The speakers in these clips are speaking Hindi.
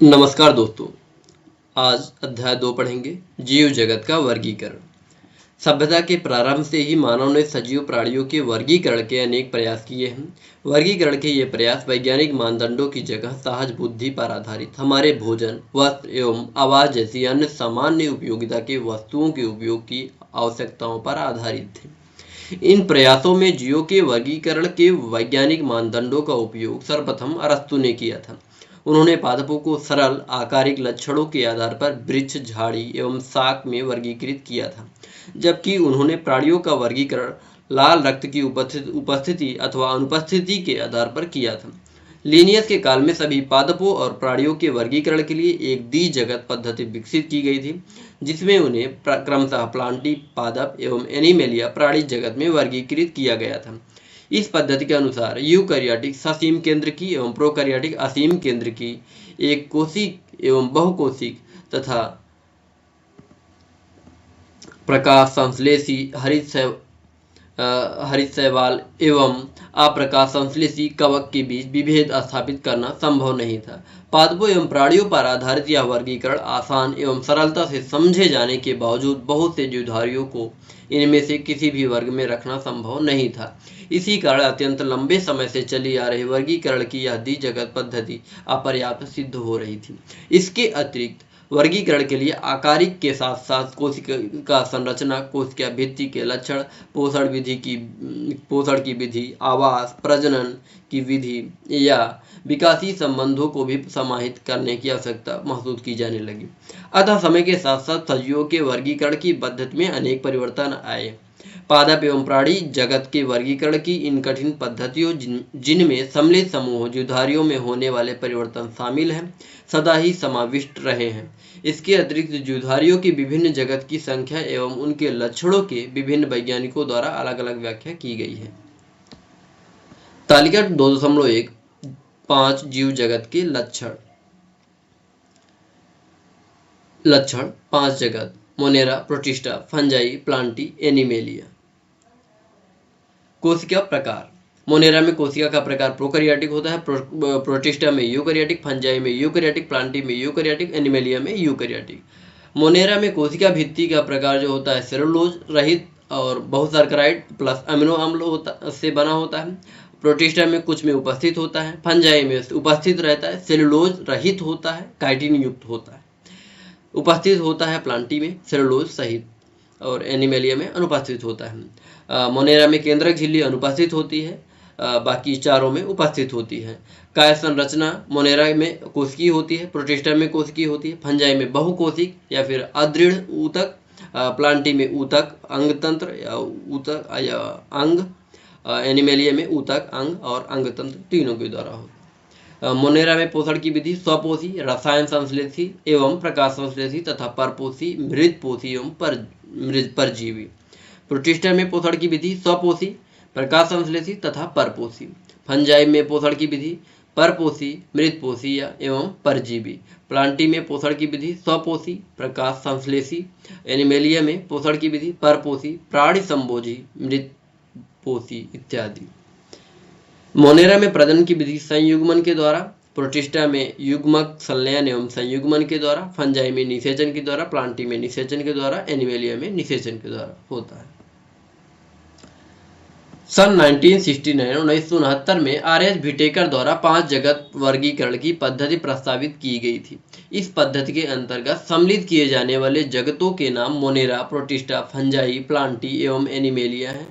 नमस्कार दोस्तों। आज अध्याय 2 पढ़ेंगे, जीव जगत का वर्गीकरण। सभ्यता के प्रारंभ से ही मानव ने सजीव प्राणियों के वर्गीकरण के अनेक प्रयास किए हैं। वर्गीकरण के ये प्रयास वैज्ञानिक मानदंडों की जगह सहज बुद्धि पर आधारित हमारे भोजन, वस्त्र एवं आवास जैसी अन्य सामान्य उपयोगिता के वस्तुओं के उपयोग की आवश्यकताओं पर आधारित थे। इन प्रयासों में जीवों के वर्गीकरण के वैज्ञानिक मानदंडों का उपयोग सर्वप्रथम अरस्तु ने किया था। उन्होंने पादपों को सरल आकारिक लक्षणों के आधार पर वृक्ष, झाड़ी एवं शाक में वर्गीकृत किया था, जबकि उन्होंने प्राणियों का वर्गीकरण लाल रक्त की उपस्थिति अथवा अनुपस्थिति के आधार पर किया था। लिनियस के काल में सभी पादपों और प्राणियों के वर्गीकरण के लिए एक द्विजगत पद्धति विकसित की गई थी, जिसमें उन्हें क्रमशः प्लांटी पादप एवं एनिमेलिया प्राणी जगत में वर्गीकृत किया गया था। इस पद्धति के अनुसार यूकैरियोटिक ससीम केंद्र की एवं प्रोकैरियोटिक असीम केंद्र की, एक कोशिक एवं बहुकोशिक तथा प्रकाश संश्लेषी हरित शैवाल एवं अप्रकाश संश्लेषी कवक के बीच विभेद स्थापित करना संभव नहीं था। पादपों एवं प्राणियों पर आधारित यह वर्गीकरण आसान एवं सरलता से समझे जाने के बावजूद बहुत से जीवधारियों को इनमें से किसी भी वर्ग में रखना संभव नहीं था। इसी कारण अत्यंत लंबे समय से चली आ रही वर्गीकरण की यह द्विजगत पद्धति अपर्याप्त सिद्ध हो रही थी। इसके अतिरिक्त वर्गीकरण के लिए आकारिक के साथ साथ कोशिका संरचना, कोशिका भित्ति के लक्षण, पोषण की विधि, आवास, प्रजनन की विधि या विकासीय संबंधों को भी समाहित करने की आवश्यकता महसूस की जाने लगी। अतः समय के साथ साथ सजीवों के वर्गीकरण की पद्धति में अनेक परिवर्तन आए। पादप एवं प्राणी जगत के वर्गीकरण की इन कठिन पद्धतियों, जिनमें सम्मिलित समूह जीवधारियों में होने वाले परिवर्तन शामिल हैं, सदा ही समाविष्ट रहे हैं। इसके अतिरिक्त जीवधारियों की विभिन्न जगत की संख्या एवं उनके लक्षणों के विभिन्न वैज्ञानिकों द्वारा अलग अलग व्याख्या की गई है। तालिका 2.1 5 जीव जगत के लक्षण। 5 जगत: Monera, protista, fungi, Plantae, animalia. कोशिका प्रकार: मोनेरा में कोशिका का प्रकार प्रोकैरियोटिक होता है, प्रोटिस्टा में यूकैरियोटिक, फंजाई में यूकैरियोटिक, प्लांटी में यूकैरियोटिक, एनिमेलिया में यूकैरियोटिक। मोनेरा में कोशिका भित्ति का प्रकार जो होता है सेलुलोज रहित और बहुशर्कराइड प्लस अमीनो अम्ल से बना होता है। प्रोटिस्टा में कुछ में उपस्थित होता है, फंजाई में उपस्थित रहता है, सेलुलोज रहित होता है, काइटिन युक्त होता है। उपस्थित होता है प्लांटी में सेलुलोज सहित और एनिमेलिया में अनुपस्थित होता है। मोनेरा में केंद्रक झिल्ली अनुपस्थित होती है, बाकी चारों में उपस्थित होती है। काय संरचना मोनेरा में कोशिकीय होती है, प्रोटिस्टा में कोशिकीय होती है, फंजाई में बहुकोशिक या फिर अदृढ़ ऊतक, प्लांटी में ऊतक अंगतंत्र या ऊतक या अंग, एनिमेलिया में ऊतक, अंग और अंगतंत्र तीनों के द्वारा होता है। मोनेरा में पोषण की विधि स्वपोषी, रसायन संश्लेषी एवं प्रकाश संश्लेषी तथा परपोषी, मृतपोषी एवं परजीवी। प्रोटिस्टा में पोषण की विधि स्वपोषी, प्रकाश संश्लेषी तथा परपोषी। फंजाई में पोषण की विधि परपोषी, मृतपोषी एवं परजीवी। प्लांटी में पोषण की विधि स्वपोषी, प्रकाश संश्लेषी। एनिमेलिया में पोषण की विधि परपोषी, प्राणी संभोजी, मृतपोषी इत्यादि। मोनेरा में प्रजनन की विधि संयुग्मन के द्वारा, प्रोटिस्टा में युग्मक संलयन एवं संयुग्मन के द्वारा, फंजाई में निषेचन के द्वारा, प्लांटी में निषेचन के द्वारा, एनिमेलिया में निषेचन के द्वारा होता है। सन 1969 में आर.एच. व्हिटेकर द्वारा 5 जगत वर्गीकरण की पद्धति प्रस्तावित की गई थी। इस पद्धति के अंतर्गत सम्मिलित किए जाने वाले जगतों के नाम मोनेरा, प्रोटिस्टा, फंजाई, प्लांटी एवं एनिमेलिया हैं।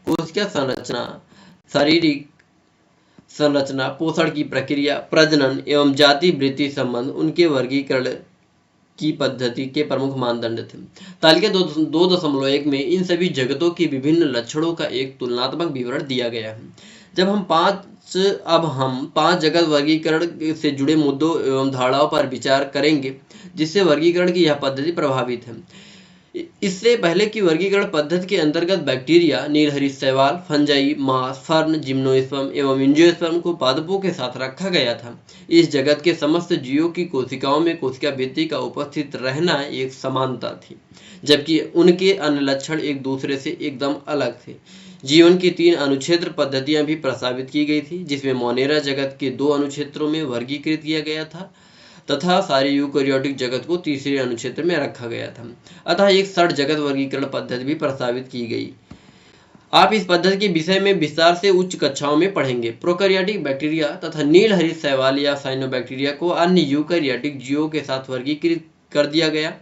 कोशिका संरचना, शारीरिक संरचना, पोषण की प्रक्रिया, प्रजनन एवं जाति वृद्धि संबंध उनके वर्गीकरण की पद्धति के प्रमुख मानदंड थे। तालिका 2.1 में इन सभी जगतों के विभिन्न लक्षणों का एक तुलनात्मक विवरण दिया गया है। अब हम पांच जगत वर्गीकरण से जुड़े मुद्दों एवं धारणाओं पर विचार करेंगे, जिससे वर्गीकरण की यह पद्धति प्रभावित है। इससे पहले की वर्गीकरण पद्धति के अंतर्गत बैक्टीरिया, नीलहरित शैवाल, फंजाई, मांस, फर्न, जिम्नोस्पर्म एवं एंजियोस्पर्म को पादपों के साथ रखा गया था। इस जगत के समस्त जीवों की कोशिकाओं में कोशिका भित्ति का उपस्थित रहना एक समानता थी, जबकि उनके अन्य लक्षण एक दूसरे से एकदम अलग थे। जीवन की 3 अनुक्षेत्र पद्धतियां भी प्रस्तावित की गई थी, जिसमें मोनेरा जगत के 2 अनुक्षेत्रों में वर्गीकृत किया गया था। तथा सारे यूकैरियोटिक जगत को तीसरे अनुक्षेत्र में रखा गया था। अतः एक षड जगत वर्गीकरण पद्धति भी प्रस्तावित की गई। आप इस पद्धति के विषय में विस्तार से उच्च कक्षाओं में पढ़ेंगे। प्रोकैरियोटिक बैक्टीरिया तथा नील हरित शैवाल या साइनोबैक्टीरिया को अन्य यूकैरियोटिक जीवों के साथ वर्गीकृत कर दिया गया।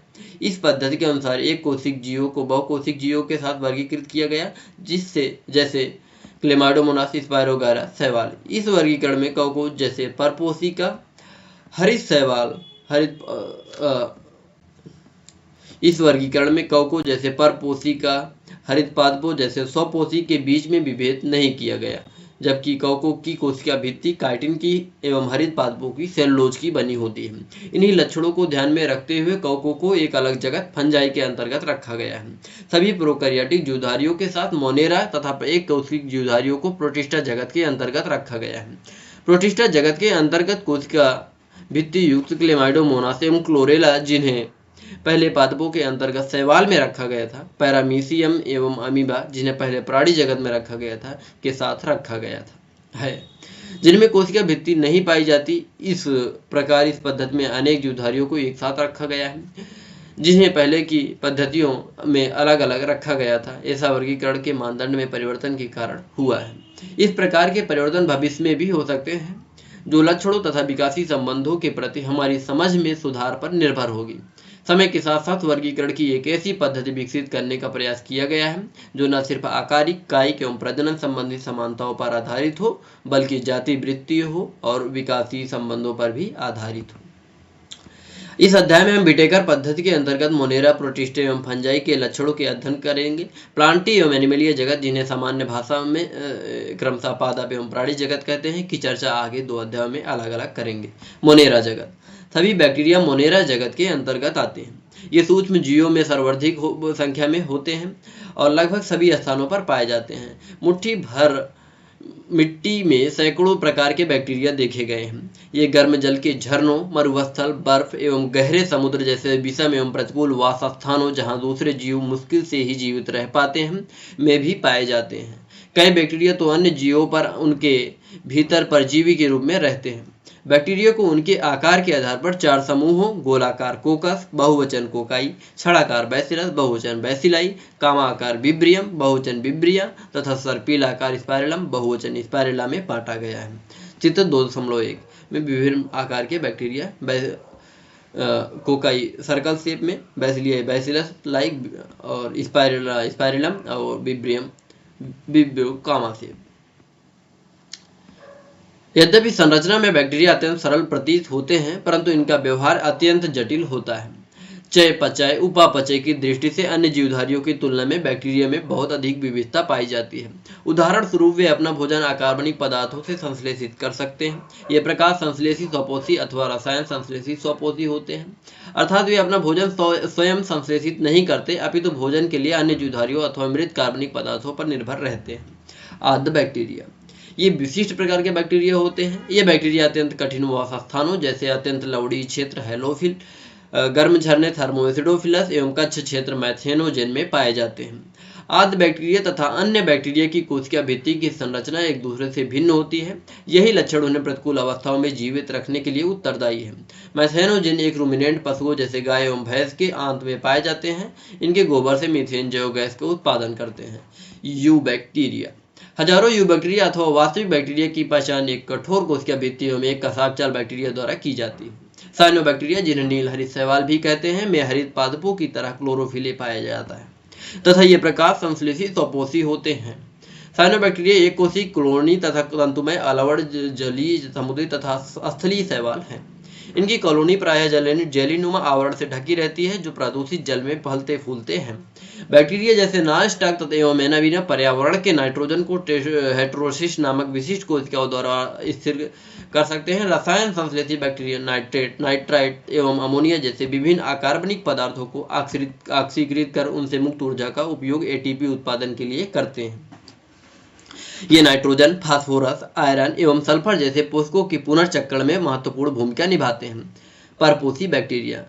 इस पद्धति के अनुसार एक कोशिक जीवों को बहुकोशिक जीवों के साथ वर्गीकृत किया गया, जिससे जैसे क्लेमाइडोमोनास, स्पायरोगारा शैवाल। इस वर्गीकरण में कवकों जैसे परपोषिका, हरित शैवाल, इस वर्गीकरण में कवकों जैसे परपोषिका, हरित पादपों जैसे स्वपोषी के बीच में विभेद नहीं किया गया, जबकि कवकों की कोशिका भित्ति काइटिन की एवं हरित पादपों की सेलुलोज की बनी होती है। इन्हीं लक्षणों को ध्यान में रखते हुए कवकों को एक अलग जगत फंजाई के अंतर्गत रखा गया है। सभी प्रोकैरियोटिक जीवधारियों के साथ मोनेरा तथा एक कोशिक जीवधारियों को प्रोटिस्टा जगत के अंतर्गत रखा गया है। प्रोटिस्टा जगत के अंतर्गत कोशिका भित्ति युक्त क्लेमाइडोमोनास एवं क्लोरेला, जिन्हें पहले पादपों के अंतर्गत शैवाल में रखा गया था, पैरामीशियम एवं अमीबा, जिन्हें पहले प्राणी जगत में रखा गया था, के साथ रखा गया है, जिनमें कोशिका भित्ति नहीं पाई जाती। इस प्रकार इस पद्धति में अनेक जीवधारियों को एक साथ रखा गया है, जिन्हें पहले की पद्धतियों में अलग अलग रखा गया था। ऐसा वर्गीकरण के मानदंड में परिवर्तन के कारण हुआ है। इस प्रकार के परिवर्तन भविष्य में भी हो सकते हैं, जो लक्षणों तथा विकासी संबंधों के प्रति हमारी समझ में सुधार पर निर्भर होगी। समय के साथ साथ वर्गीकरण की एक ऐसी पद्धति विकसित करने का प्रयास किया गया है जो न सिर्फ आकारिक, कायिक एवं प्रजनन संबंधी समानताओं पर आधारित हो, बल्कि जाति वृत्तीय हो और विकासी संबंधों पर भी आधारित हो। इस अध्याय में हम विटेकर पद्धति के अंतर्गत मोनेरा, प्रोटिस्टा एवं फंजाई के लक्षणों के अध्ययन करेंगे। प्लांटी एवं एनिमलीय जगत, जिन्हें सामान्य भाषा में क्रमशः पादप एवं प्राणी जगत कहते हैं, की चर्चा आगे दो अध्यायों में अलग अलग करेंगे। मोनेरा जगत। सभी बैक्टीरिया मोनेरा जगत के अंतर्गत आते हैं। ये सूक्ष्म जीवों में सर्वाधिक संख्या में होते हैं और लगभग सभी स्थानों पर पाए जाते हैं। मुट्ठी भर मिट्टी में सैकड़ों प्रकार के बैक्टीरिया देखे गए हैं। ये गर्म जल के झरनों, मरुस्थल, बर्फ एवं गहरे समुद्र जैसे विषम एवं प्रतिकूल वास स्थानों, जहाँ दूसरे जीव मुश्किल से ही जीवित रह पाते हैं, में भी पाए जाते हैं। कई बैक्टीरिया तो अन्य जीवों पर उनके भीतर परजीवी के रूप में रहते हैं। बैक्टीरिया को उनके आकार के आधार पर चार समूहों, गोलाकार कोकस, बहुवचन कोकाई, छड़ाकार बैसिलस, बहुवचन बैसिलाई, कामाकार विब्रियम, बहुवचन विब्रिया तथा सर्पिलाकार स्पाइरलम, बहुवचन स्पाइरला में बांटा गया है। चित्र 2.1 में विभिन्न आकार के बैक्टीरिया, कोकाई सर्कल शेप में, बैसिलिया बैसिलस लाइक, और स्पाइरलम और विब्रियम कामा शेप। यद्यपि संरचना में बैक्टीरिया अत्यंत सरल प्रतीत होते हैं, परंतु इनका व्यवहार अत्यंत जटिल होता है। चयापचय, उपापचय की दृष्टि से अन्य जीवधारियों की तुलना में बैक्टीरिया में बहुत अधिक विविधता पाई जाती है। उदाहरण स्वरूप वे अपना भोजन अकार्बनिक पदार्थों से संश्लेषित कर सकते हैं। ये प्रकार संश्लेषी स्वपोषी अथवा रसायन संश्लेषी स्वपोषी होते हैं, अर्थात वे अपना भोजन स्वयं संश्लेषित नहीं करते, अपितु भोजन के लिए अन्य जीवधारियों अथवा मृत कार्बनिक पदार्थों पर निर्भर रहते हैं। आद्य बैक्टीरिया, ये विशिष्ट प्रकार के बैक्टीरिया होते हैं। ये बैक्टीरिया अत्यंत कठिन वास स्थानों जैसे अत्यंत लवणीय क्षेत्र हैलोफिल, गर्म झरने थर्मोएसिडोफिलस एवं कच्छ क्षेत्र मैथेनोजेन में पाए जाते हैं। आद्य बैक्टीरिया तथा अन्य बैक्टीरिया की कोशिका भित्ति की संरचना एक दूसरे से भिन्न होती है। यही लक्षण उन्हें प्रतिकूल अवस्थाओं में जीवित रखने के लिए उत्तरदायी है। मैथेनोजेन एक रूमिनेंट पशुओं जैसे गाय एवं भैंस के आंत में पाए जाते हैं। इनके गोबर से मीथेन जैव गैस का उत्पादन करते हैं। यू बैक्टीरिया, हजारों यू बैक्टीरिया अथवा वास्तविक बैक्टीरिया की पहचान एक कठोर कोशिका भित्तियों में एक कसाब चाल बैक्टीरिया द्वारा की जाती है। साइनोबैक्टीरिया, जिन्हें नील हरित शैवाल भी कहते हैं, में हरित पादपों की तरह क्लोरोफिले पाया जाता है तथा ये प्रकार संश्लेषी स्वपोषी होते हैं। साइनोबैक्टीरिया एक कोशी, कॉलोनी तथा तंतुमय, अलवड़, जलीय, समुद्री तथा स्थलीय शैवाल हैं। इनकी कॉलोनी प्रायः जेलीनुमा आवरण से ढकी रहती है, जो प्रदूषित जल में फलते फूलते हैं। बैक्टीरिया जैसे नास्टाक तथा एवं एनावीना पर्यावरण के नाइट्रोजन को हेटेरोसिस नामक विशिष्ट कोशिकाओं द्वारा स्थिर कर सकते हैं। रसायन संश्लेषी बैक्टीरिया नाइट्रेट, नाइट्राइट एवं अमोनिया जैसे विभिन्न अकार्बनिक पदार्थों को ऑक्सीकृत कर उनसे मुक्त ऊर्जा का उपयोग एटीपी उत्पादन के लिए करते हैं। ये नाइट्रोजन, फास्फोरस, आयरन एवं सल्फर जैसे पोषकों की पुनर्चक्रण में महत्वपूर्ण भूमिका निभाते हैं। परपोषी बैक्टीरिया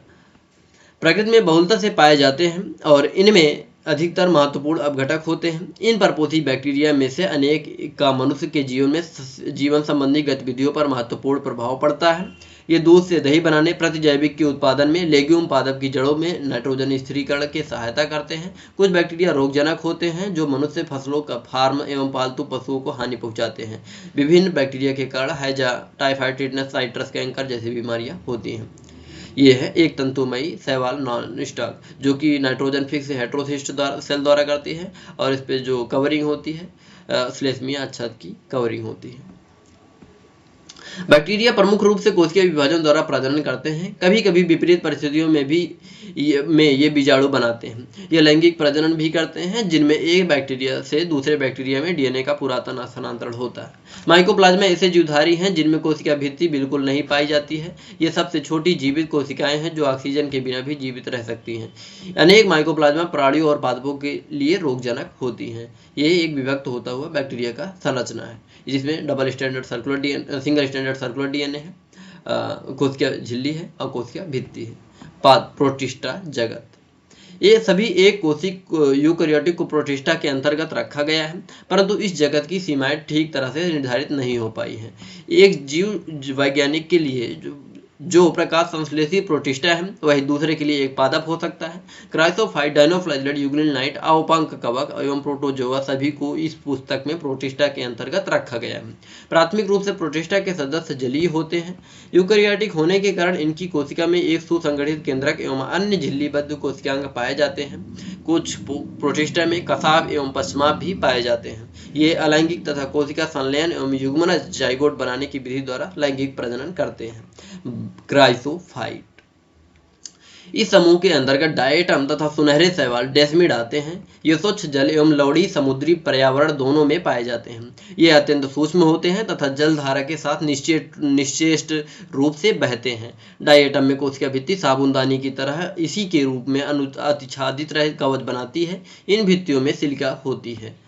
प्रकृति में बहुलता से पाए जाते हैं और इनमें अधिकतर महत्वपूर्ण अपघटक होते हैं। इन परपोषी बैक्टीरिया में से अनेक का मनुष्य के जीवन संबंधी गतिविधियों पर महत्वपूर्ण प्रभाव पड़ता है। ये दूध से दही बनाने, प्रतिजैविक के उत्पादन में, लेग्यूम पादप की जड़ों में नाइट्रोजन स्थिरीकरण की सहायता करते हैं। कुछ बैक्टीरिया रोगजनक होते हैं जो मनुष्य, फसलों का फार्म एवं पालतू पशुओं को हानि पहुंचाते हैं। विभिन्न बैक्टीरिया के कारण हैजा, टाइफाइड, टिटनस, साइट्रस कैंकर जैसी बीमारियां होती हैं। ये है एक तंतुमयी शैवाल नॉन स्टॉक, जो कि नाइट्रोजन फिक्स हेटेरोसिस्ट सेल द्वारा करती है और इस पे जो कवरिंग होती है श्लेष्मीय आच्छाद की कवरिंग होती है। बैक्टीरिया प्रमुख रूप से कोशिकीय विभाजन द्वारा प्रजनन करते हैं। कभी कभी विपरीत परिस्थितियों में ये बीजाणु बनाते हैं। ये लैंगिक प्रजनन भी करते हैं, जिनमें एक बैक्टीरिया से दूसरे बैक्टीरिया में डीएनए का पुरातन स्थानांतरण होता है। माइकोप्लाज्मा ऐसे जीवधारी हैं जिनमें कोशिका भित्ति बिल्कुल नहीं पाई जाती है। ये सबसे छोटी जीवित कोशिकाएं हैं जो ऑक्सीजन के बिना भी जीवित रह सकती हैं। अनेक माइकोप्लाज्मा प्राणियों और पादपों के लिए रोगजनक होती हैं। ये एक विभक्त होता हुआ बैक्टीरिया का संरचना है, जिसमें double standard circular DNA, single standard circular DNA है, कोशिका झिल्ली है और कोशिका भित्ति है। प्रोटिस्टा जगत, ये सभी एक कोशिक यूकैरियोटिक को प्रोटिस्टा के अंतर्गत रखा गया है, परंतु इस जगत की सीमाएं ठीक तरह से निर्धारित नहीं हो पाई हैं। एक जीव वैज्ञानिक के लिए जो प्रकाश संश्लेषी प्रोटिस्टा है, वही दूसरे के लिए एक पादप हो सकता है। क्राइसोफाइट, डायनोफ्लैजिलेट, यूग्लिनाइट, अवपंक कवक एवं प्रोटोजोआ सभी को इस पुस्तक में प्रोटिस्टा के अंतर्गत रखा गया है। प्राथमिक रूप से प्रोटिस्टा के सदस्य जलीय होते हैं। यूकैरियोटिक होने के कारण इनकी कोशिका में एक सुसंगठित केंद्रक एवं अन्य झिल्लीबद्ध कोशिकांग पाए जाते हैं। कुछ प्रोटिस्टा में कसाब एवं पश्चाप भी पाए जाते हैं। ये अलैंगिक तथा कोशिका संलयन एवं युग्मनज जाइगोट बनाने की विधि द्वारा लैंगिक प्रजनन करते हैं। क्राइसोफाइट, इस समूह के अंतर्गत डायटम तथा सुनहरे शैवाल डेस्मिड आते हैं। ये स्वच्छ जल एवं लवड़ी समुद्री पर्यावरण दोनों में पाए जाते हैं। ये अत्यंत सूक्ष्म होते हैं तथा जलधारा के साथ निश्चेष्ट रूप से बहते हैं। डायटम में कोशिका भित्ति साबुनदानी की तरह इसी के रूप में आच्छादित रहित कवच बनाती है। इन भित्तियों में सिलिका होती है,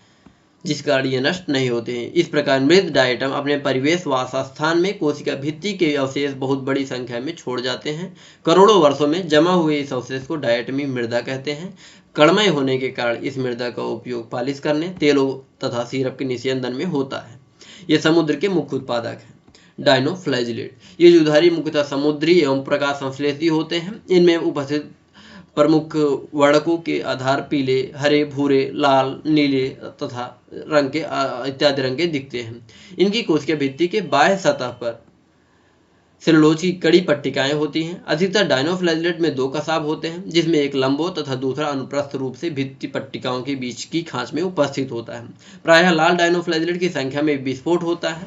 जिस कारण ये नष्ट नहीं होते हैं। इस प्रकार मृत डायटम अपने परिवेश वास स्थान में कोशिका भित्ति के अवशेष बहुत बड़ी संख्या में छोड़ जाते हैं। करोड़ों वर्षों में जमा हुए इस अवशेष को डायटमी मृदा कहते हैं। कणमय होने के कारण इस मृदा का उपयोग पालिश करने, तेलों तथा सिरप के निस्यंदन में होता है। ये समुद्र के मुख्य उत्पादक हैं। डायनोफ्लैजिलेट, ये जुधारी मुख्यतः समुद्री एवं प्रकाश संश्लेषी होते हैं। इनमें उपस्थित प्रमुख वर्णकों के आधार पीले, हरे, भूरे, लाल, नीले तथा रंग के इत्यादि रंग के दिखते हैं। इनकी कोशिका भित्ति के बाह्य सतह पर सेलुलोज की कड़ी पट्टिकाएं होती हैं। अधिकतर डायनोफ्लैजिलेट में दो कसाब होते हैं, जिसमें एक लंबो तथा दूसरा अनुप्रस्थ रूप से भित्ति पट्टिकाओं के बीच की खांच में उपस्थित होता है। प्रायः लाल डायनोफ्लैजिलेट की संख्या में विस्फोट होता है,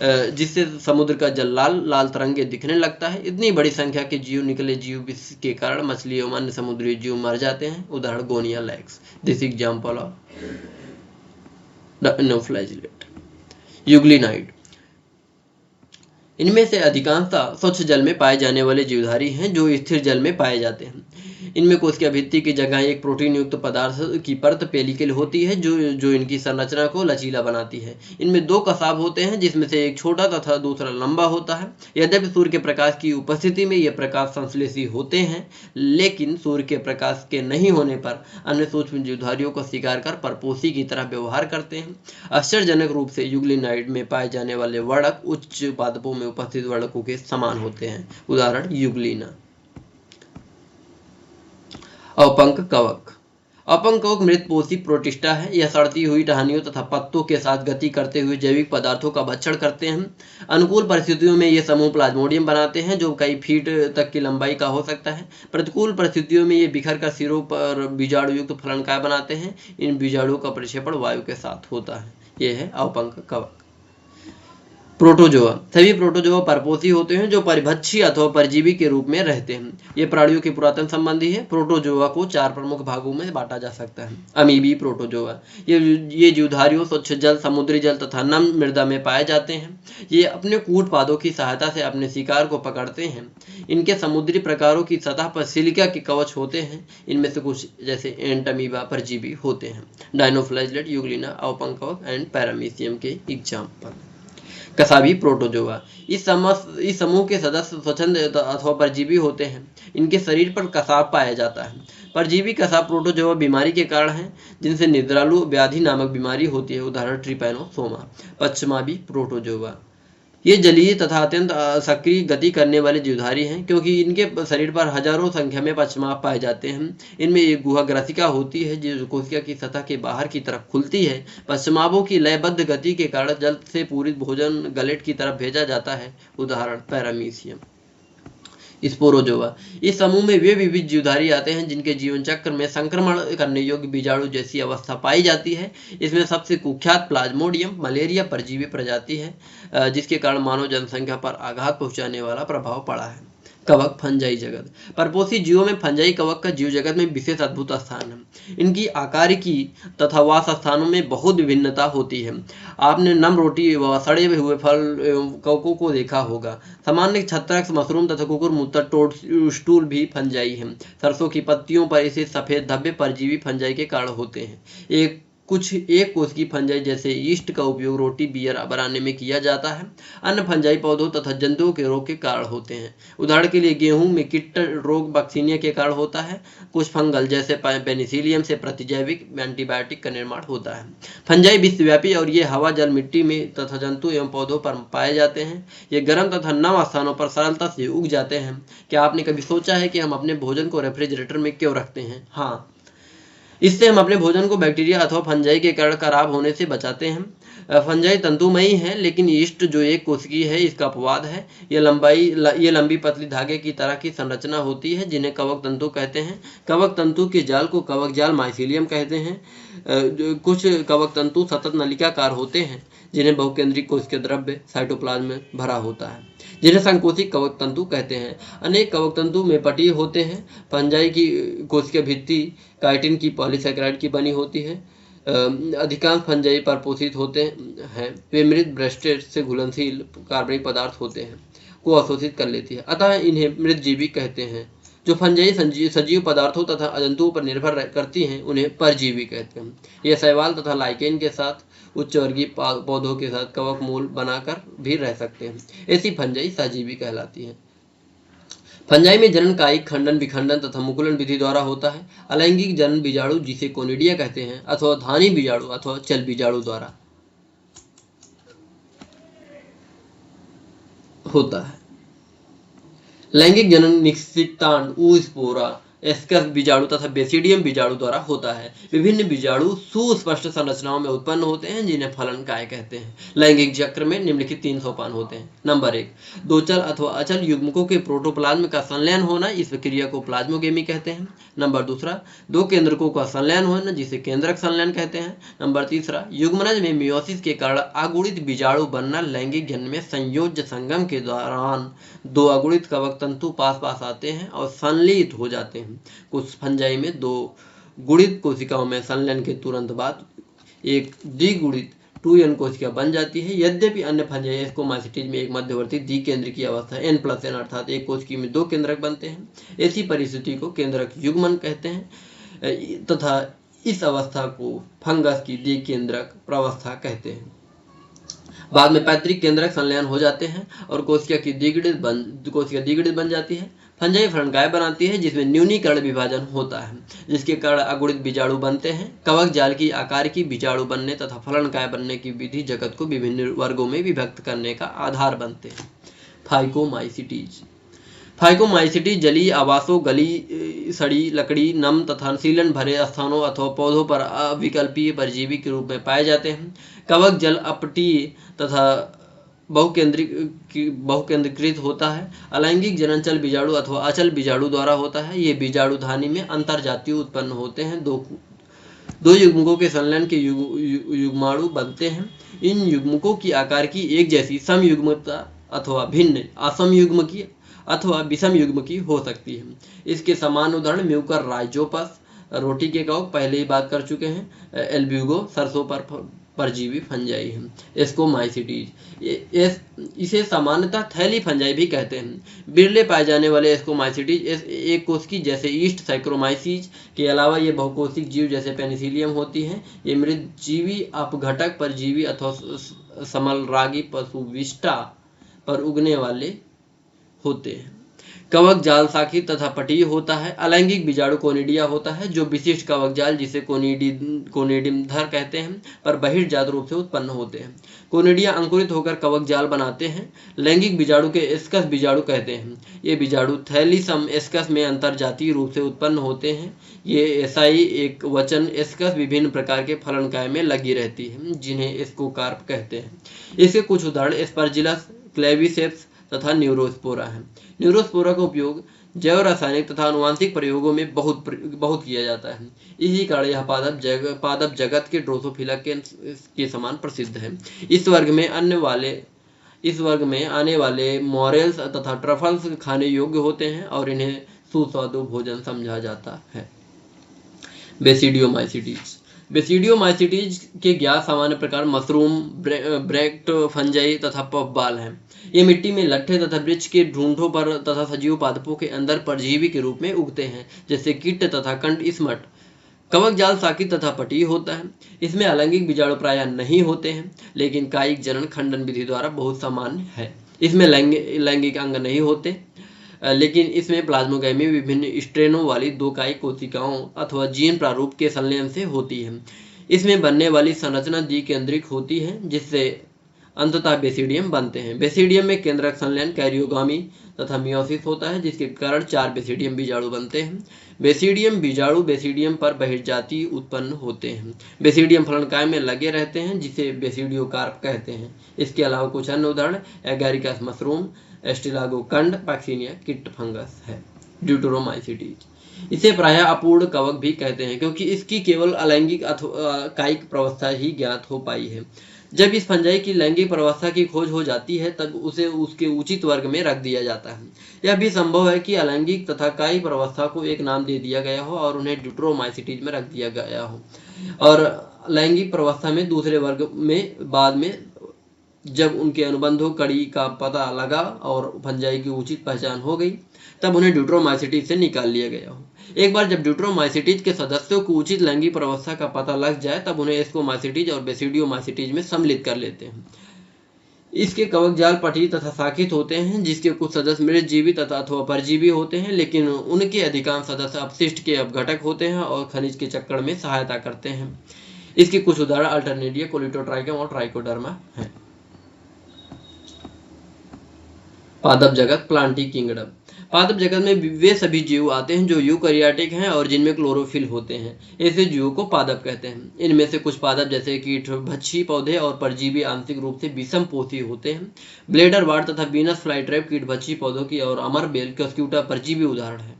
जिससे समुद्र का जल लाल लाल तरंगे दिखने लगता है। इतनी बड़ी संख्या के जीव निकले जीव विष के कारण मछली एवं अन्य समुद्री जीव मर जाते हैं। उदाहरण Gonyaulax, this example of dinoflagellate. Euglenoid, इनमें से अधिकांशतः स्वच्छ जल में पाए जाने वाले जीवधारी हैं जो स्थिर जल में पाए जाते हैं। इनमें कोशिका भित्ति की जगह एक प्रोटीन युक्त पदार्थ की परत पेलिकल होती है जो इनकी संरचना को लचीला बनाती है। इनमें दो कसाब होते हैं, जिसमें से एक छोटा तथा दूसरा लंबा होता है। यद्यपि सूर्य के प्रकाश की उपस्थिति में ये प्रकाश संश्लेषी होते हैं, लेकिन सूर्य के प्रकाश के नहीं होने पर अन्य सूक्ष्म जीवधारियों को शिकार कर परपोषी की तरह व्यवहार करते हैं। आश्चर्यजनक रूप से यूग्लिनाइड में पाए जाने वाले वर्णक उच्च पादपों में उपस्थित वर्णकों के समान होते हैं। उदाहरण यूग्लिना। अवपंक कवक, अवपंक कवक मृतपोषी प्रोटिस्टा है। यह सड़ती हुई टहनियों तथा पत्तों के साथ गति करते हुए जैविक पदार्थों का भक्षण करते हैं। अनुकूल परिस्थितियों में ये समूह प्लाज्मोडियम बनाते हैं, जो कई फीट तक की लंबाई का हो सकता है। प्रतिकूल परिस्थितियों में ये बिखर कर सिरों पर बीजाणु युक्त फलनकाय बनाते हैं। इन बीजाणुओं का प्रक्षेपण वायु के साथ होता है। यह है अवपंक कवक। प्रोटोजोआ, सभी प्रोटोजोआ परपोषी होते हैं जो परिभक्षी अथवा परजीवी के रूप में रहते हैं। ये प्राणियों के पुरातन संबंधी है। प्रोटोजोआ को चार प्रमुख भागों में बांटा जा सकता है। अमीबी प्रोटोजोआ, ये जीवधारियों स्वच्छ जल, समुद्री जल तथा नम मृदा में पाए जाते हैं। ये अपने कूट पादों की सहायता से अपने शिकार को पकड़ते हैं। इनके समुद्री प्रकारों की सतह पर सिलिका के कवच होते हैं। इनमें से कुछ जैसे एंट अमीबा परजीवी होते हैं। डायनोफ्लैजिलेट, यूग्लिना, अवपंक कवक एंड पैरामीशियम के एग्जाम्पल। कसाबी प्रोटोजोआ, इस समूह के सदस्य स्वच्छंद अथवा परजीवी होते हैं। इनके शरीर पर कसाब पाया जाता है। परजीवी कसाब प्रोटोजोआ बीमारी के कारण हैं, जिनसे निद्रालु व्याधि नामक बीमारी होती है। उदाहरण ट्रिपैनोसोमा। पश्चिमाबी प्रोटोजोआ, ये जलीय तथा अत्यंत सक्रिय गति करने वाले जीवधारी हैं, क्योंकि इनके शरीर पर हजारों संख्या में पश्चिमाप पाए जाते हैं। इनमें एक गुहा ग्रसिका होती है जो कोशिका की सतह के बाहर की तरफ खुलती है। पश्चिमापों की लयबद्ध गति के कारण जल से पूरित भोजन गलेट की तरफ भेजा जाता है। उदाहरण पैरामीशियम। स्पोरोजोआ। इस समूह में वे विविध जीवधारी आते हैं जिनके जीवन चक्र में संक्रमण करने योग्य बीजाणु जैसी अवस्था पाई जाती है। इसमें सबसे कुख्यात प्लाज्मोडियम मलेरिया परजीवी प्रजाति है, जिसके कारण मानव जनसंख्या पर आघात पहुंचाने वाला प्रभाव पड़ा है। कवक फंजाई जगत। परपोषी जीवों में फंजाई कवक का जीव जगत में विशेष अद्भुत स्थान है। इनकी आकारिकी तथा वास स्थानों में बहुत विभिन्नता होती है। आपने नम रोटी व सड़े हुए फल एवं कवकों को देखा होगा। सामान्य छत्रक, मशरूम तथा कुकुरमुत्तर टोडस्टूल भी फंजाई है। सरसों की पत्तियों पर इसे सफेद धब्बे परजीवी फंजाई के कारण होते हैं। एक कोश की फंजाई जैसे यीस्ट का उपयोग रोटी बियर बनाने में किया जाता है। अन्य फंजाई पौधों तथा जंतुओं के रोग के कारण होते हैं। उदाहरण के लिए गेहूं में कीट रोग बक्सीनिया के कारण होता है। कुछ फंगल जैसे पेनिसिलियम से प्रतिजैविक एंटीबायोटिक का निर्माण होता है। फंजाई विश्वव्यापी और ये हवा, जल, मिट्टी में तथा जंतु एवं पौधों पर पाए जाते हैं। ये गर्म तथा नम स्थानों पर सरलता से उग जाते हैं। क्या आपने कभी सोचा है कि हम अपने भोजन को रेफ्रिजरेटर में क्यों रखते हैं? हाँ, इससे हम अपने भोजन को बैक्टीरिया अथवा फंजाई के कारण खराब होने से बचाते हैं। फंजाई तंतुमयी है, लेकिन यीस्ट जो एक कोशिकीय है इसका अपवाद है। ये लंबी पतली धागे की तरह की संरचना होती है जिन्हें कवक तंतु कहते हैं। कवक तंतु के जाल को कवक जाल माइसीलियम कहते हैं। कुछ कवक तंतु सतत नलिकाकार होते हैं जिन्हें बहुकेंद्रिक कोशिकीय द्रव्य साइटोप्लाज्म में भरा होता है, जिन्हें संकोचिक कवक तंतु कहते हैं। अनेक कवक तंतु में पटी होते हैं। फंजाई की कोशिकीय भित्ति काइटिन की पॉलीसैकेराइड की बनी होती है। अधिकांश फंजाई पर पोषित होते हैं। वे मृत ब्रेस्टेट से घुलनशील कार्बनिक पदार्थ होते हैं को अवशोषित कर लेती है, अतः इन्हें मृतजीवी कहते हैं। जो फंजाई सजीव पदार्थों तथा जंतुओं पर निर्भर करती हैं उन्हें परजीवी कहते हैं। यह शैवाल तथा लाइकेन के साथ उच्च वर्गीय पौधों के साथ कवक मूल बनाकर भी रह सकते हैं। ऐसी फंजाई सजीवी कहलाती है। फंजाई में जनन कायिक खंडन, विखंडन तथा मुकुलन विधि द्वारा होता है। अलैंगिक जनन बीजाणु जिसे कोनिडिया कहते हैं अथवा धानी बीजाणु अथवा चल बीजाणु द्वारा होता है। लैंगिक जनन निक्सितांड, ऊस्पोरा, एस्कस बीजाणु तथा बेसिडियम बीजाणु द्वारा होता है। विभिन्न बीजाणु सुस्पष्ट संरचनाओं में उत्पन्न होते हैं जिन्हें फलन काय कहते हैं। लैंगिक चक्र में निम्नलिखित 3 सोपान होते हैं। नंबर 1, दो चल अथवा अचल युग्मकों के प्रोटोप्लाज्म का संलयन होना, इस प्रक्रिया को प्लाज्मोगेमी कहते हैं। नंबर 2, दो केंद्रकों का संलयन होना जिसे केंद्रक संलयन कहते हैं। नंबर 3, युग्मनज में मियोसिस के कारण अगुणित बीजाणु बनना। लैंगिक जनन में संयोज्य संगम के दौरान दो अगुणित कवक तंतु पास आते हैं और संलित हो जाते हैं। कुछ फंजाई में दो गुणित कोशिकाओं में संलयन के तुरंत बाद एक द्विगुणित 2n कोशिका बन जाती है। यद्यपि अन्य फंजाई एस्कोमाइसिटीज में एक मध्यवर्ती द्विकेंद्र की अवस्था n+n अर्थात एक कोशिकी में 2 केंद्रक बनते हैं। ऐसी परिस्थिति को केंद्रक युग्मन कहते हैं तथा इस अवस्था को फंगस की द्विकेंद्रक प्रावस्था कहते हैं। बाद में पैतृक केंद्रक संलयन हो जाते हैं और कोशिका द्विगुणित बन जाती है। फंजाई फलनकाय बनाती है जिसमें न्यूनीकरण विभाजन होता है, जिसके कारण अगुणित बीजाणु बनते हैं। कवक जाल की आकार की बीजाणु बनने तथा फलनकाय बनने की विधि जगत को विभिन्न वर्गों में विभक्त करने का आधार बनते हैं। फाइकोमाइसिटीज जलीय आवासों, गली सड़ी लकड़ी, नम तथा सीलन भरे स्थानों अथवा पौधों पर अविकल्पीय परजीवी के रूप में पाए जाते हैं। कवक जल अपटीय तथा बहुकेंद्रीकृत होता है। अलैंगिक जनन चल बीजाणु अथवा अचल बीजाणु द्वारा होता है। ये बीजाणु धानी में अंतरजातीय उत्पन्न होते हैं। दो युग्मकों के संलयन के युग्माणु बनते हैं। इन युग्मकों की आकार की एक जैसी समयुग्मता अथवा भिन्न असमयुग्मकीय अथवा विषमयुग्मकी हो सकती है। इसके समान उदाहरण म्यूकर राइजोपस, रोटी के कवक पहले ही बात कर चुके हैं, एल्ब्यूगो सरसों पर परजीवी फंजाई है। एस्कोमाइसिटीज इसे सामान्यतः थैली फंजाई भी कहते हैं। बिरले पाए जाने वाले एस्कोमाइसिटीज एक कोशिकी जैसे ईस्ट सैक्रोमाइसीज के अलावा ये बहुकोशिक जीव जैसे पेनिसिलियम होती हैं। ये मृतजीवी अपघटक परजीवी अथवा समलरागी पशु विष्टा पर उगने वाले होते हैं। कवक जाल शाखित तथा पटीय होता है। अलैंगिक बीजाणु कोनिडिया होता है, जो विशिष्ट कवक जाल जिसे कोनिडिमधर कहते हैं पर बहिर्जात रूप से उत्पन्न होते हैं। कोनिडिया अंकुरित होकर कवक जाल बनाते हैं। लैंगिक बीजाणु के एस्कस बीजाणु कहते हैं। ये बीजाणु थैलीसम एस्कस में अंतरजातीय रूप से उत्पन्न होते हैं। ये एसाई एक वचन एस्कस विभिन्न प्रकार के फलनकाय में लगी रहती है, जिन्हें स्कोकार्प कहते हैं। इसके कुछ उदाहरण एस्परजिलस, क्लेविसेप्स तथा न्यूरोस्पोरा है। न्यूरोस्पोरा का उपयोग जैव रासायनिक तथा अनुवांशिक प्रयोगों में बहुत किया जाता है। इसी कारण यह पादप जगत के ड्रोसोफिला के समान प्रसिद्ध है। इस वर्ग में आने वाले मॉरेल्स तथा ट्रफल्स खाने योग्य होते हैं और इन्हें सुस्वादु भोजन समझा जाता है। बेसिडियोमाइसिटीज। बेसिडियोमाइसिटीज के ज्ञात सामान्य प्रकार मशरूम, ब्रेक्ट फंजाई तथा पफबाल हैं। ये मिट्टी में लट्ठे तथा वृक्ष के ढूंढों पर तथा सजीव पादपों के अंदर परजीवी के रूप में उगते हैं, जैसे कीट तथा कंड स्मट। कवक जाल शाखित तथा पटीय होता है। इसमें अलैंगिक बीजाणु प्रायः नहीं होते हैं, लेकिन कायिक जनन खंडन विधि द्वारा बहुत सामान्य है। इसमें लैंगिक अंग नहीं होते, लेकिन इसमें प्लाज्मोगैमी विभिन्न स्ट्रेनों वाली दो कायिक कोशिकाओं अथवा जीन प्रारूप के संलयन से होती है। इसमें बनने वाली संरचना द्विकेंद्रिक होती है, जिससे अंततः बेसिडियम बनते हैं। बेसिडियम में केंद्रक संलयन कैरियोगामी तथा मियोसिस होता है, जिसके कारण 4 बेसिडियम बीजाणु बनते हैं। बेसिडियम बीजाणु बेसिडियम पर बहिर्जातीय उत्पन्न होते हैं। बेसिडियम फलनकाय में लगे रहते हैं, जिसे बेसिडियोकार्प कहते हैं। इसके अलावा कुछ अन्य उदाहरण एगारिकस मशरूम, एस्टिलागो कंड, पैक्सिनिया कीट फंगस है। ड्यूटेरोमाइसिटीज। इसे प्रायः अपूर्ण कवक भी कहते हैं, क्योंकि इसकी केवल अलैंगिक अथवा कायिक प्रवस्था ही ज्ञात हो पाई है। जब इस फंजाई की लैंगिक प्रवस्था की खोज हो जाती है, तब उसे उसके उचित वर्ग में रख दिया जाता है। यह भी संभव है कि अलैंगिक तथा कायिक प्रवस्था को एक नाम दे दिया गया हो और उन्हें ड्यूटेरोमाइसिटीज में रख दिया गया हो, और लैंगिक प्रवस्था में दूसरे वर्ग में बाद में जब उनके अनुबंधों कड़ी का पता लगा और फंजाई की उचित पहचान हो गई, तब उन्हें ड्यूटेरोमाइसिटीज से निकाल लिया गया हो। एक बार जब ड्यूटेरोमाइसिटीज के सदस्यों को उचित लैंगिक प्रवस्था का पता लग जाए, तब उन्हें एस्कोमाइसिटीज और बेसिडियोमाइसिटीज में सम्मिलित कर लेते हैं। इसके कवक जाल पटीय तथा शाखित होते हैं, जिसके कुछ सदस्य मृतजीवी तथा अथवा परजीवी होते हैं, लेकिन उनके अधिकांश सदस्य अपशिष्ट के अपघटक होते हैं और खनिज के चक्रण में सहायता करते हैं। इसके कुछ उदाहरण अल्टरनेरिया, कोलिटोट्राइकम और ट्राइकोडर्मा हैं। पादप जगत, प्लांटी किंगडम। पादप जगत में वे सभी जीव आते हैं जो यूकैरियोटिक हैं और जिनमें क्लोरोफिल होते हैं। ऐसे जीवों को पादप कहते हैं। इनमें से कुछ पादप जैसे कीट भक्षी पौधे और परजीवी आंशिक रूप से विषमपोषी होते हैं। ब्लेडर वार्ड तथा वीनस फ्लाईट्रैप कीट भक्षी पौधों की और अमरबेल कस्क्यूटा परजीवी उदाहरण है।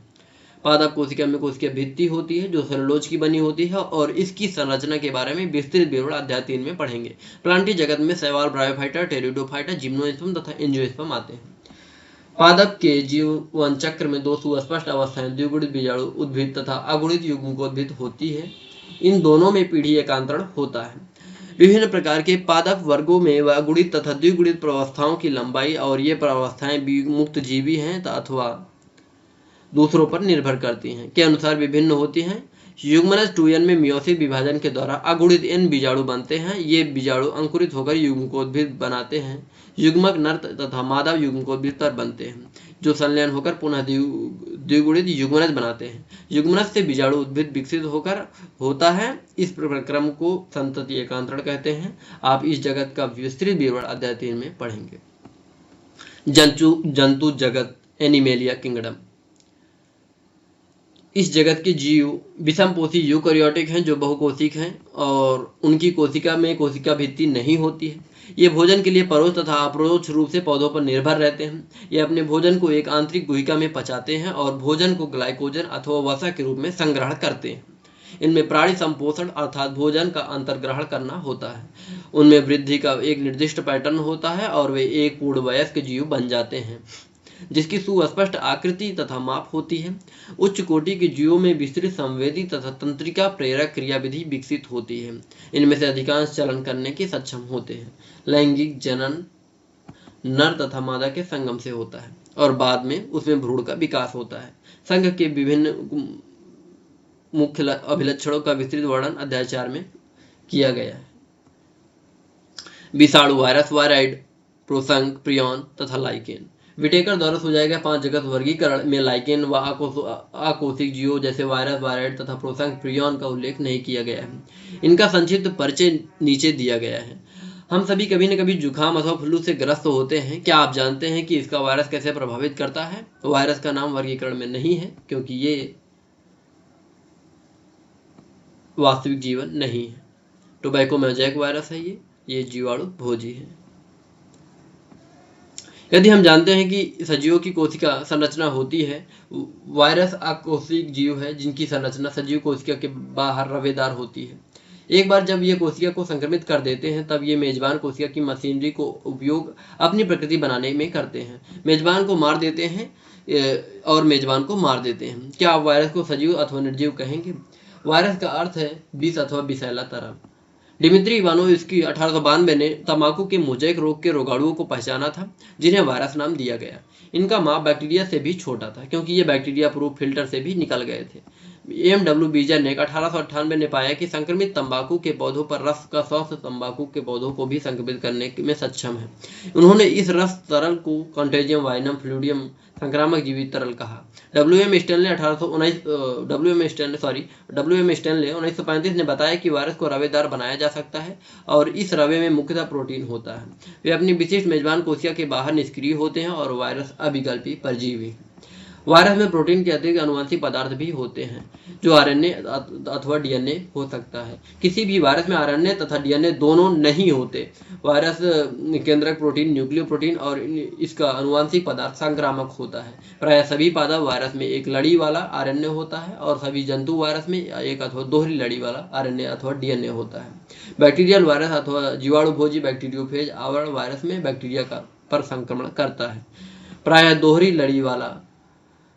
पादप कोशिका में कोशिका भित्ति होती है, जो सेलुलोज की बनी होती है, और इसकी संरचना के बारे में विस्तृत विवरण अध्याय 3 में पढ़ेंगे। प्लांटी जगत में शैवाल, ब्रायोफाइटा, टेरिडोफाइटा, जिम्नोस्पर्म तथा एंजियोस्पर्म आते हैं। पादप के जीवन चक्र में 2 सुस्पष्ट अवस्थाएं द्विगुणित बीजाणु उद्भिद तथा अगुणित युग्मकोद्भिद होती है। इन दोनों में पीढ़ी एकांतरण होता है। विभिन्न प्रकार के पादप वर्गों में अगुणित तथा द्विगुणित प्रवस्थाओं की लंबाई और ये प्रवस्थाएं मुक्त जीवी हैं अथवा दूसरों पर निर्भर करती हैं के अनुसार विभिन्न होती हैं। युग्मनज 2n में मियोसिस विभाजन के द्वारा अगुणित n बीजाणु बनते हैं। ये बीजाणु अंकुरित होकर युग्मकोद्भिद बनाते हैं। युग्मक नर तथा मादा युग्मकोद्भिद पर बनते हैं, जो संलयन होकर पुनः द्विगुणित युग्मनज बनाते हैं। युग्मनज से बीजाणु उद्भिद विकसित होकर होता है। इस प्रक्रम को संतति एकांतरण कहते हैं। आप इस जगत का विस्तृत विवरण अध्याय 3 में पढ़ेंगे। जंतु जगत, एनिमेलिया किंगडम। इस जगत के जीव विषमपोषी यूकैरियोटिक हैं, जो बहुकोशिक हैं और उनकी कोशिका में कोशिका भित्ति नहीं होती है। ये भोजन के लिए परोक्ष तथा अपरोक्ष रूप से पौधों पर निर्भर रहते हैं। ये अपने भोजन को एक आंतरिक गुहिका में पचाते हैं और भोजन को ग्लाइकोजन अथवा वसा के रूप में संग्रहण करते हैं। इनमें प्राणी संपोषण अर्थात भोजन का अंतर्ग्रहण करना होता है। उनमें वृद्धि का एक निर्दिष्ट पैटर्न होता है और वे एक पूर्ण वयस्क जीव बन जाते हैं, जिसकी सुस्पष्ट आकृति तथा माप होती है। उच्च कोटि के जीवों में विस्तृत संवेदी तथा तंत्रिका प्रेरक क्रियाविधि विकसित होती है। इनमें से अधिकांश चलन करने के सक्षम होते हैं। लैंगिक जनन नर तथा मादा के संगम से होता है और बाद में उसमें भ्रूण का विकास होता है। संघ के विभिन्न मुख्य अभिलक्षणों का विस्तृत वर्णन अध्याय 4 में किया गया है। विषाणु, वायरस, वायराइड, प्रोसंग, प्रियन तथा लाइकेन। विटेकर द्वारा सुझाए गए 5 जगत वर्गीकरण में लाइकेन व अकोशिक जीवों जैसे वायरस, वायराइड तथा प्रोसंग, प्रियॉन का उल्लेख नहीं किया गया है। इनका संक्षिप्त परिचय नीचे दिया गया है। हम सभी कभी न कभी जुकाम अथवा फ्लू से ग्रस्त होते हैं। क्या आप जानते हैं कि इसका वायरस कैसे प्रभावित करता है? वायरस का नाम वर्गीकरण में नहीं है क्योंकि ये वास्तविक जीवन नहीं है। टोबैको मोज़ेक वायरस है ये जीवाणु भोजी है। यदि हम जानते हैं कि सजीवों की कोशिका संरचना होती है, वायरस अकोशिक जीव है जिनकी संरचना सजीव कोशिका के बाहर रवेदार होती है। एक बार जब ये कोशिका को संक्रमित कर देते हैं तब ये मेजबान कोशिका की मशीनरी को उपयोग अपनी प्रकृति बनाने में करते हैं। मेजबान को मार देते हैं और मेजबान को मार देते हैं। क्या आप वायरस को सजीव अथवा निर्जीव कहेंगे? वायरस का अर्थ है विष अथवा विषैला तरल। डिमित्री इवानोव्स्की 1892 ने तंबाकू के मोज़ेक रोग के रोगाणुओं को पहचाना था जिन्हें वायरस नाम दिया गया। इनका माप बैक्टीरिया से भी छोटा था क्योंकि ये बैक्टीरिया प्रूफ फिल्टर से भी निकल गए थे। एम.डब्ल्यू. बीजर ने 1898 में पाया कि संक्रमित तंबाकू के पौधों पर रस का स्वस्थ तंबाकू के पौधों को भी संक्रमित करने में सक्षम है। उन्होंने इस रस तरल को कंटेजियम वाइनम फ्लूइडियम संक्रामक जीवित तरल कहा। डब्ल्यू.एम. स्टैनले 1935 ने बताया कि वायरस को रवेदार बनाया जा सकता है और इस रवे में मुख्यतः प्रोटीन होता है। वे अपनी विशिष्ट मेजबान कोशिका के बाहर निष्क्रिय होते हैं और वायरस अविकल्पी परजीवी। वायरस में प्रोटीन के अतिरिक्त अनुवांशिक पदार्थ भी होते हैं जो आरएनए अथवा डीएनए हो सकता है। किसी भी वायरस में आरएनए तथा डीएनए दोनों नहीं होते। वायरस केंद्रक प्रोटीन, न्यूक्लियो प्रोटीन और इसका अनुवांशिक पदार्थ संक्रामक होता है। प्रायः सभी पादप वायरस में एक लड़ी वाला आरएनए होता है और सभी जंतु वायरस में एक अथवा दोहरी लड़ी वाला आरएनए अथवा डीएनए होता है। बैक्टीरियल वायरस अथवा जीवाणु भोजी बैक्टीरियोफेज आवरण वायरस में बैक्टीरिया पर संक्रमण करता है। प्रायः दोहरी लड़ी वाला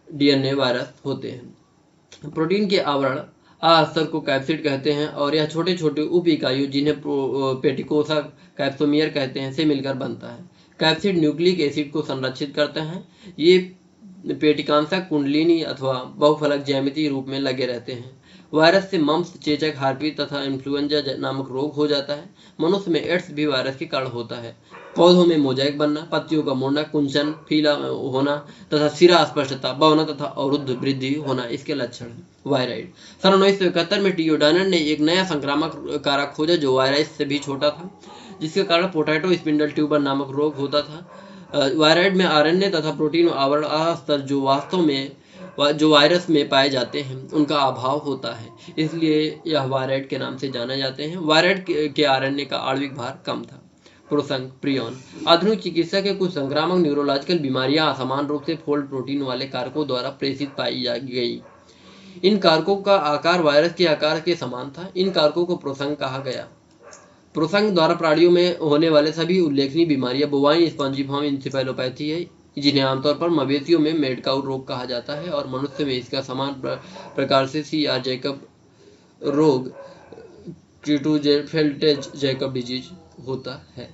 डीएनए वायरस होते हैं। प्रोटीन के आवरण अस्तर को कैप्सिड कहते हैं और यह छोटे छोटे उप इकाइयों जिन्हें पेटिकोसा कैप्सोमियर कहते हैं से मिलकर बनता है। कैप्सिड न्यूक्लिक एसिड को संरक्षित करते हैं। ये पेटिकांशा कुंडलिनी अथवा बहुफलक ज्यामितीय रूप में लगे रहते हैं। वायरस से मम्प्स, चेचक, हार्पिक तथा इन्फ्लुएंजा नामक रोग हो जाता है। मनुष्य में एड्स भी वायरस के कारण होता है। पौधों में मोज़ेक बनना, पत्तियों का मुड़ना, कुंचन, फीला होना तथा सिरा अस्पष्टता, बौना तथा अवरुद्ध वृद्धि होना इसके लक्षण हैं। वायराइड। सन 1971 में टियोडानन ने एक नया संक्रामक कारक खोजा जो वायरस से भी छोटा था, जिसके कारण पोटैटो स्पिंडल ट्यूबर नामक रोग होता था। वायराइड में आरएनए तथा प्रोटीन आवरण अस्तर जो वास्तव में जो वायरस में पाए जाते हैं उनका अभाव होता है, इसलिए यह वायराइड के नाम से जाने जाते हैं। वायराइड के आरएनए का आणविक भार कम था। प्रोसंग, प्रियॉन। आधुनिक चिकित्सा के कुछ संक्रामक न्यूरोलॉजिकल बीमारियां असमान रूप से फोल्ड प्रोटीन वाले कारकों द्वारा प्रेषित पाई गई। इन कारकों का आकार वायरस के आकार के समान था। इन कारकों को प्रोसंग कहा गया। प्रोसंग द्वारा प्राणियों में होने वाले सभी उल्लेखनीय बीमारियां बोवाइन स्पॉन्जिफॉर्म इंसेफेलोपैथी है, जिन्हें आमतौर पर मवेशियों में मेडकाउ रोग कहा जाता है और मनुष्य में इसका समान प्रकार से सी.आर. जैकब रोग, क्रीटू-फेल्टेज जैकब डिजीज होता है।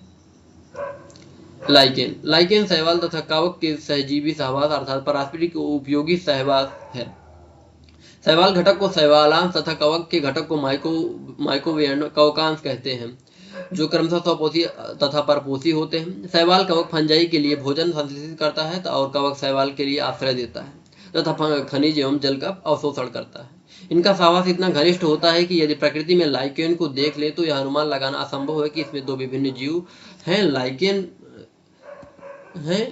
लाइकेन। लाइकेन शैवाल तथा कवक के सहजीवी सहवास अर्थात पारस्परिक उपयोगी सहवास है। शैवाल घटक को शैवालांश तथा कवक के घटक को माइकोवेयन कवकांश कहते हैं, जो क्रमशः स्वपोषी तथा परपोषी होते हैं। शैवाल कवक फंजाई के लिए भोजन संश्लेषित करता है और कवक शैवाल के लिए आश्रय देता है तथा खनिज एवं जल का अवशोषण करता है। इनका सहवास इतना घनिष्ठ होता है कि यदि प्रकृति में लाइकेन को देख ले तो यह अनुमान लगाना असंभव है कि इसमें दो विभिन्न जीव हैं।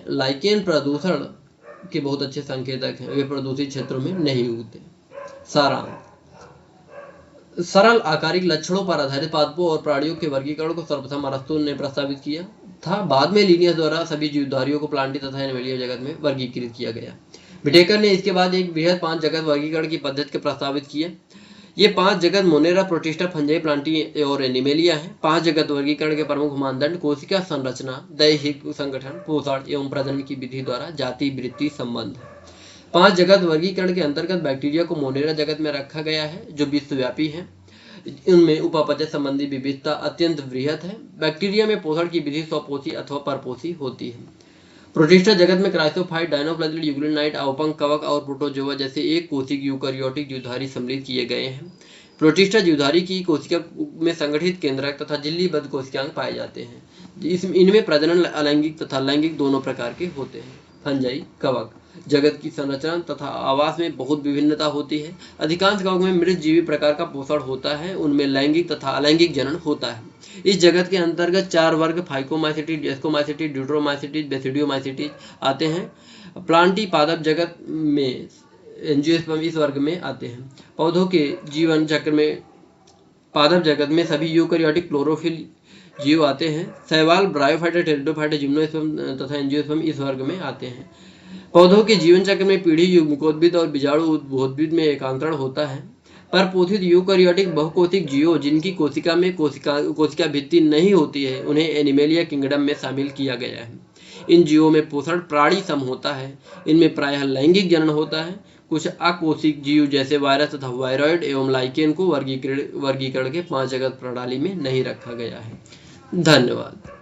लाइकेन प्रदूषण के बहुत अच्छे संकेतक हैं। वे प्रदूषित क्षेत्रों में नहीं उगते। सारांश। सरल आकारिक लक्षणों पर आधारित पादपों और प्राणियों के वर्गीकरण को सर्वप्रथम अरस्तु ने प्रस्तावित किया था। बाद में लिनियस द्वारा सभी जीवधारियों को प्लांटी तथा एनिमलिया जगत में वर्गीकृत किया गया। विटेकर ने इसके बाद एक बृहद 5 जगत वर्गीकरण की पद्धति को प्रस्तावित किया। ये 5 जगत मोनेरा, प्रोटिस्टा, फंजाई, प्लांटी और एनिमेलिया हैं। 5 जगत वर्गीकरण के प्रमुख मानदंड कोशिका संरचना, दैहिक संगठन, पोषण एवं प्रजनन की विधि द्वारा जाति वृत्ति संबंध। 5 जगत वर्गीकरण के अंतर्गत बैक्टीरिया को मोनेरा जगत में रखा गया है जो विश्वव्यापी है। इनमें उपापचय संबंधी विविधता अत्यंत बृहद है। बैक्टीरिया में पोषण की विधि स्वपोषी अथवा परपोषी होती है। प्रोटिस्टा जगत में क्राइसोफाइट, डायनोप्लाज्मिड, यूग्लिनाइट, अवपंक, कवक और प्रोटोजोआ जैसे एक कोशिक यूकैरियोटिक जीवधारी सम्मिलित किए गए हैं। प्रोटिस्टा जीवधारी की कोशिका में संगठित केंद्रक तथा झिल्लीबद्ध कोशिकांग पाए जाते हैं। इनमें प्रजनन अलैंगिक तथा लैंगिक दोनों प्रकार के होते हैं। फंजाई, कवक। जगत की संरचना तथा आवास में बहुत विभिन्नता होती है। अधिकांश कवक में मृतजीवी प्रकार का पोषण होता है, उनमें लैंगिक तथा अलैंगिक जनन होता है। इस जगत के अंतर्गत 4 वर्ग फाइकोमाइसीटीज, डेस्कोमाइसीटीज, ड्यूटरोमाइसीटीज, बेसिडियोमाइसीटीज आते हैं। प्लांटी पादप जगत में एंजियोस्पर्म इस वर्ग में आते हैं। पौधों के जीवन चक्र में पादप जगत में सभी यूकैरियोटिक क्लोरोफिल जीव आते हैं। शैवाल, ब्रायोफाइटा, टेरिडोफाइटा, जिम्नोस्पर्म तथा एंजियोस्पर्म इस वर्ग में आते हैं। पौधों के जीवन चक्र में पीढ़ी युग्मकोद्भिद और बीजाणु उद्भिद में एकांतरण होता है। परपोषित यूकैरियोटिक बहुकोशिक जीवों जिनकी कोशिका में कोशिका भित्ति नहीं होती है, उन्हें एनिमेलिया किंगडम में शामिल किया गया है। इन जीवों में पोषण प्राणी सम होता है। इनमें प्रायः लैंगिक जनन होता है। कुछ अकोशिक जीव जैसे वायरस तथा वायरॉइड एवं लाइकेन को वर्गीकरण के 5 जगत प्रणाली में नहीं रखा गया है। धन्यवाद।